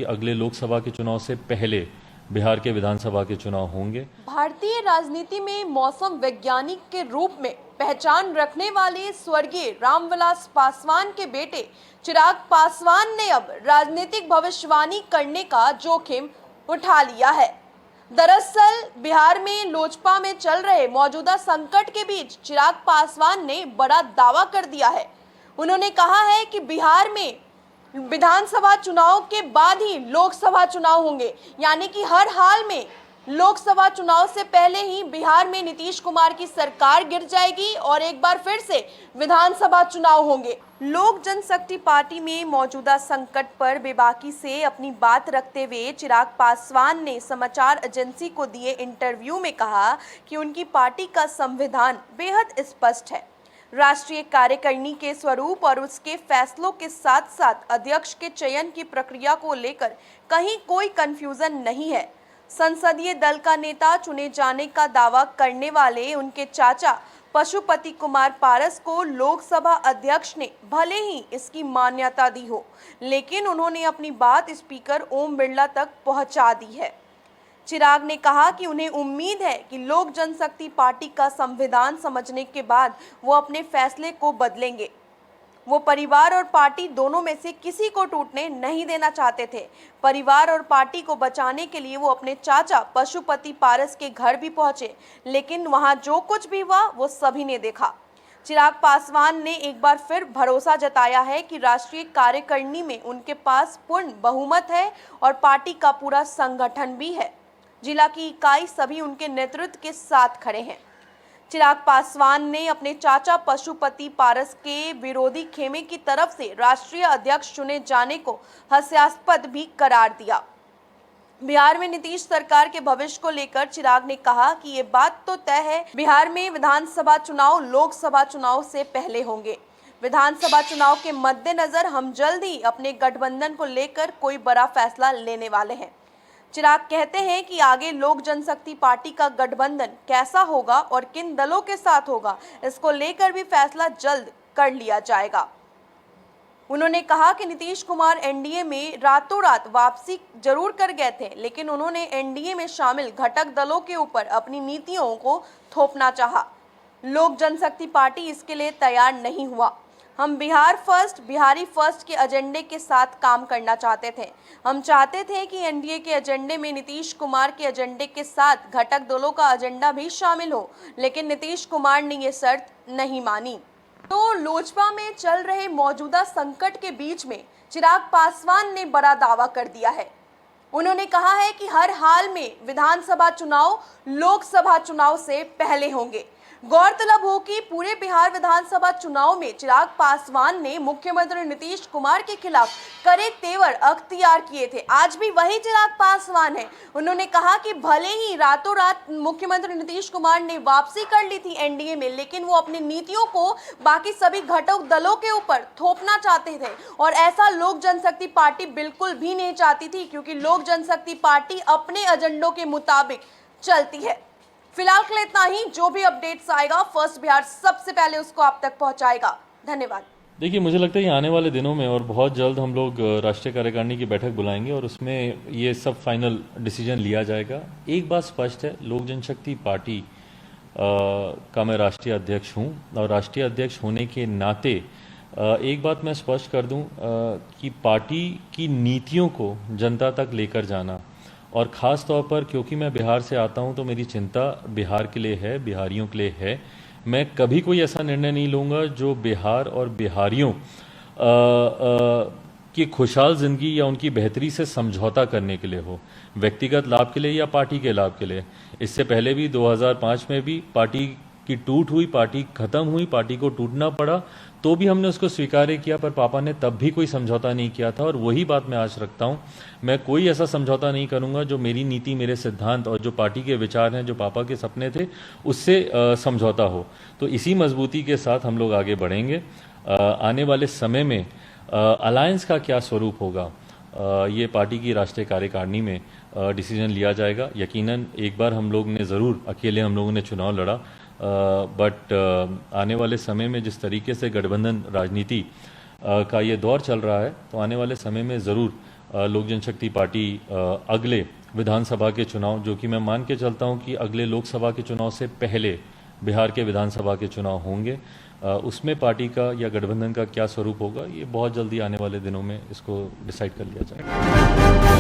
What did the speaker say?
अगले लोकसभा के चुनाव से पहले बिहार के विधानसभा के चुनाव होंगे। भारतीय राजनीति में मौसम वैज्ञानिक के रूप में पहचान रखने वाले स्वर्गीय रामविलास पासवान के बेटे चिराग पासवान ने अब राजनीतिक भविष्यवाणी करने का जोखिम उठा लिया है। दरअसल बिहार में लोजपा में चल रहे मौजूदा संकट के बीच चिराग पासवान ने बड़ा दावा कर दिया है। उन्होंने कहा है कि बिहार में विधानसभा चुनाव के बाद ही लोकसभा चुनाव होंगे, यानी कि हर हाल में लोकसभा चुनाव से पहले ही बिहार में नीतीश कुमार की सरकार गिर जाएगी और एक बार फिर से विधानसभा चुनाव होंगे। लोक जनशक्ति पार्टी में मौजूदा संकट पर बेबाकी से अपनी बात रखते हुए चिराग पासवान ने समाचार एजेंसी को दिए इंटरव्यू में कहा कि उनकी पार्टी का संविधान बेहद स्पष्ट है। राष्ट्रीय कार्यकारिणी के स्वरूप और उसके फैसलों के साथ साथ अध्यक्ष के चयन की प्रक्रिया को लेकर कहीं कोई कंफ्यूजन नहीं है। संसदीय दल का नेता चुने जाने का दावा करने वाले उनके चाचा पशुपति कुमार पारस को लोकसभा अध्यक्ष ने भले ही इसकी मान्यता दी हो, लेकिन उन्होंने अपनी बात स्पीकर ओम बिरला तक पहुंचा दी है। चिराग ने कहा कि उन्हें उम्मीद है कि लोक जनशक्ति पार्टी का संविधान समझने के बाद वो अपने फैसले को बदलेंगे। वो परिवार और पार्टी दोनों में से किसी को टूटने नहीं देना चाहते थे। परिवार और पार्टी को बचाने के लिए वो अपने चाचा पशुपति पारस के घर भी पहुंचे, लेकिन वहां जो कुछ भी हुआ वो सभी ने देखा। चिराग पासवान ने एक बार फिर भरोसा जताया है कि राष्ट्रीय कार्यकारिणी में उनके पास पूर्ण बहुमत है और पार्टी का पूरा संगठन भी है। जिला की इकाई सभी उनके नेतृत्व के साथ खड़े हैं। चिराग पासवान ने अपने चाचा पशुपति पारस के विरोधी खेमे की तरफ से राष्ट्रीय अध्यक्ष चुने जाने को हास्यास्पद भी करार दिया। बिहार में नीतीश सरकार के भविष्य को लेकर चिराग ने कहा कि ये बात तो तय है, बिहार में विधानसभा चुनाव लोकसभा चुनाव से पहले होंगे। विधानसभा चुनाव के मद्देनजर हम जल्द ही अपने गठबंधन को लेकर कोई बड़ा फैसला लेने वाले हैं। चिराग कहते हैं कि आगे लोक जनशक्ति पार्टी का गठबंधन कैसा होगा और किन दलों के साथ होगा, इसको लेकर भी फैसला जल्द कर लिया जाएगा। उन्होंने कहा कि नीतीश कुमार एनडीए में रातों रात वापसी जरूर कर गए थे, लेकिन उन्होंने एनडीए में शामिल घटक दलों के ऊपर अपनी नीतियों को थोपना चाहा। लोक जनशक्ति पार्टी इसके लिए तैयार नहीं हुआ। हम बिहार फर्स्ट, बिहारी फर्स्ट के एजेंडे के साथ काम करना चाहते थे। हम चाहते थे कि एनडीए के एजेंडे में नीतीश कुमार के एजेंडे के साथ घटक दलों का एजेंडा भी शामिल हो, लेकिन नीतीश कुमार ने ये शर्त नहीं मानी। तो लोजपा में चल रहे मौजूदा संकट के बीच में चिराग पासवान ने बड़ा दावा कर दिया है। उन्होंने कहा है कि हर हाल में विधानसभा चुनाव लोकसभा चुनाव से पहले होंगे। गौरतलब हो कि पूरे बिहार विधानसभा चुनाव में चिराग पासवान ने मुख्यमंत्री नीतीश कुमार के खिलाफ कड़े तेवर अख्तियार किए थे। आज भी वही चिराग पासवान है। उन्होंने कहा कि भले ही रातों रात मुख्यमंत्री नीतीश कुमार ने वापसी कर ली थी एनडीए में, लेकिन वो अपनी नीतियों को बाकी सभी घटक दलों के ऊपर थोपना चाहते थे और ऐसा लोक जनशक्ति पार्टी बिल्कुल भी नहीं चाहती थी, क्योंकि लोक जनशक्ति पार्टी अपने एजेंडों के मुताबिक चलती है। फिलहाल के लिए इतना ही। जो भी अपडेट्स आएगा फर्स्ट बिहार सबसे पहले उसको आप तक पहुंचाएगा। धन्यवाद। देखिए, मुझे लगता है कि आने वाले दिनों में और बहुत जल्द हम लोग राष्ट्रीय कार्यकारिणी की बैठक बुलाएंगे और उसमें ये सब फाइनल डिसीजन लिया जाएगा। एक बात स्पष्ट है, लोक जनशक्ति पार्टी का मैं राष्ट्रीय अध्यक्ष हूँ और राष्ट्रीय अध्यक्ष होने के नाते एक बात मैं स्पष्ट कर दूँ कि पार्टी की नीतियों को जनता तक लेकर जाना, और ख़ास तौर पर क्योंकि मैं बिहार से आता हूं तो मेरी चिंता बिहार के लिए है, बिहारियों के लिए है। मैं कभी कोई ऐसा निर्णय नहीं लूँगा जो बिहार और बिहारियों की खुशहाल ज़िंदगी या उनकी बेहतरी से समझौता करने के लिए हो, व्यक्तिगत लाभ के लिए या पार्टी के लाभ के लिए। इससे पहले भी 2005 में भी पार्टी की टूट हुई, पार्टी खत्म हुई, पार्टी को टूटना पड़ा, तो भी हमने उसको स्वीकार किया, पर पापा ने तब भी कोई समझौता नहीं किया था। और वही बात मैं आज रखता हूं, मैं कोई ऐसा समझौता नहीं करूंगा जो मेरी नीति, मेरे सिद्धांत और जो पार्टी के विचार हैं, जो पापा के सपने थे, उससे समझौता हो। तो इसी मजबूती के साथ हम लोग आगे बढ़ेंगे। आने वाले समय में अलायंस का क्या स्वरूप होगा, ये पार्टी की राष्ट्रीय कार्यकारिणी में डिसीजन लिया जाएगा। यकीनन एक बार हम लोग ने ज़रूर अकेले हम लोगों ने चुनाव लड़ा, बट आने वाले समय में जिस तरीके से गठबंधन राजनीति का ये दौर चल रहा है, तो आने वाले समय में ज़रूर लोक जनशक्ति पार्टी अगले विधानसभा के चुनाव, जो कि मैं मान के चलता हूं कि अगले लोकसभा के चुनाव से पहले बिहार के विधानसभा के चुनाव होंगे, उसमें पार्टी का या गठबंधन का क्या स्वरूप होगा, ये बहुत जल्दी आने वाले दिनों में इसको डिसाइड कर लिया जाएगा।